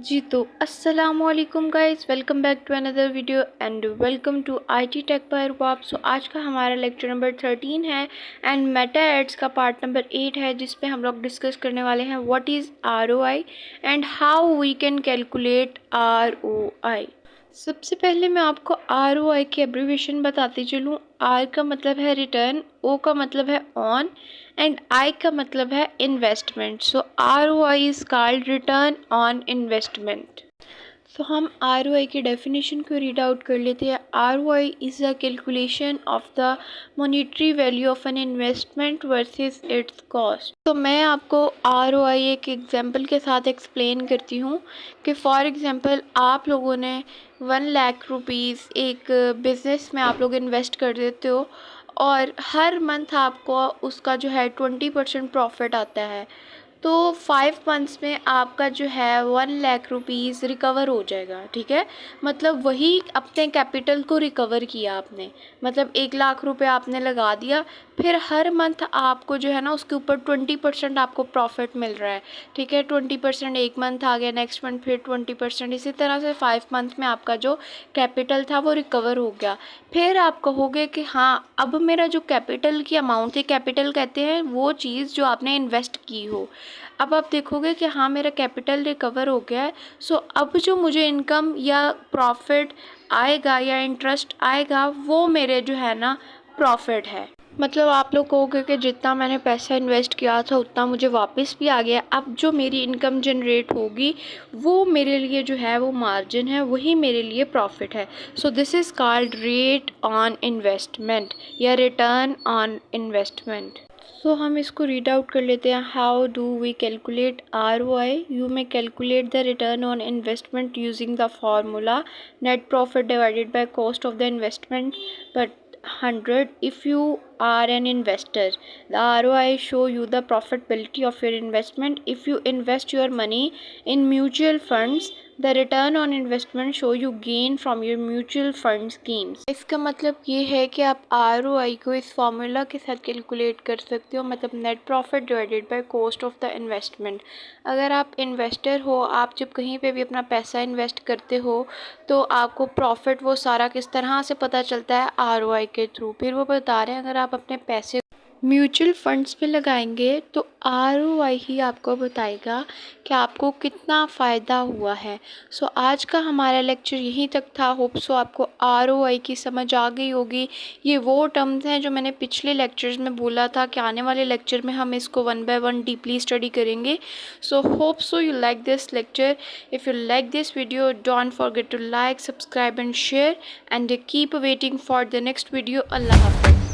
जी तो अस्सलामुअलैकुम guys, welcome back to another video and welcome to IT tech by Rubab. So आज का हमारा लेक्चर नंबर 13 है एंड मेटा एड्स का पार्ट नंबर 8 है, जिस पे हम लोग डिस्कस करने वाले हैं what is ROI and how we can calculate ROI. सबसे पहले मैं आपको आरओआई की एब्रीविएशन बताती चलूँ। आर का मतलब है रिटर्न, ओ का मतलब है ऑन एंड आई का मतलब है investment. So ROI is called return on investment. तो हम आरओआई की डेफिनेशन को रीड आउट कर लेते हैं। ROI is a calculation of the monetary value of an investment versus it's cost. तो मैं आपको आरओआई एक एग्जांपल के साथ एक्सप्लेन करती हूँ कि फॉर एग्जांपल आप लोगों ने 1 लाख रुपीज़ एक बिज़नेस में आप लोग इन्वेस्ट कर देते हो और हर मंथ आपको उसका जो है 20% प्रॉफिट आता है। तो 5 मंथ्स में आपका जो है 1 लाख रुपीज़ रिकवर हो जाएगा। ठीक है, मतलब वही अपने कैपिटल को रिकवर किया आपने, मतलब 1 लाख रुपए आपने लगा दिया, फिर हर मंथ आपको जो है ना उसके ऊपर 20% आपको प्रॉफिट मिल रहा है। ठीक है, 20% एक मंथ आ गया, नेक्स्ट मंथ फिर 20%, इसी तरह से 5 मंथ में आपका जो कैपिटल था वो रिकवर हो गया। फिर आप कहोगे कि हाँ, अब मेरा जो कैपिटल की अमाउंट थी, कैपिटल कहते हैं वो चीज़ जो आपने इन्वेस्ट की हो। अब आप देखोगे कि हाँ, मेरा कैपिटल रिकवर हो गया है। सो अब जो मुझे इनकम या प्रॉफिट आएगा या इंटरेस्ट आएगा वो मेरे जो है ना प्रॉफिट है। मतलब आप लोग कहोगे कि जितना मैंने पैसा इन्वेस्ट किया था उतना मुझे वापस भी आ गया। अब जो मेरी इनकम जनरेट होगी वो मेरे लिए जो है वो मार्जिन है, वही मेरे लिए प्रॉफिट है। So this is called rate on investment या रिटर्न ऑन इन्वेस्टमेंट। सो हम इसको रीड आउट कर लेते हैं। How do we calculate ROI? You may calculate the return on investment using the formula net profit divided by cost of the investment but 100 if you are an investor. The ROI show you the profitability of your investment. If you invest your money in mutual funds, the return on investment show you gain from your mutual fund schemes. इसका मतलब ये है कि आप ROI को इस formula के साथ कैलकुलेट कर सकते हो, मतलब net profit divided by cost of the investment. अगर आप इन्वेस्टर हो, आप जब कहीं पे भी अपना पैसा इन्वेस्ट करते हो तो आपको प्रॉफिट वो सारा किस तरह से पता चलता है? आरओआई के थ्रू। फिर वो बता रहे हैं अगर आप अपने पैसे म्यूचुअल फंड्स पे लगाएंगे तो आरओआई ही आपको बताएगा कि आपको कितना फ़ायदा हुआ है। सो आज का हमारा लेक्चर यहीं तक था। होप सो आपको आरओआई की समझ आ गई होगी। ये वो टर्म्स हैं जो मैंने पिछले लेक्चर्स में बोला था कि आने वाले लेक्चर में हम इसको 1 बाय 1 डीपली स्टडी करेंगे। So hope so you like this lecture. If you like this video, don't forget to like, subscribe and share and keep waiting for the next video. अल्लाह हाफ़िज़।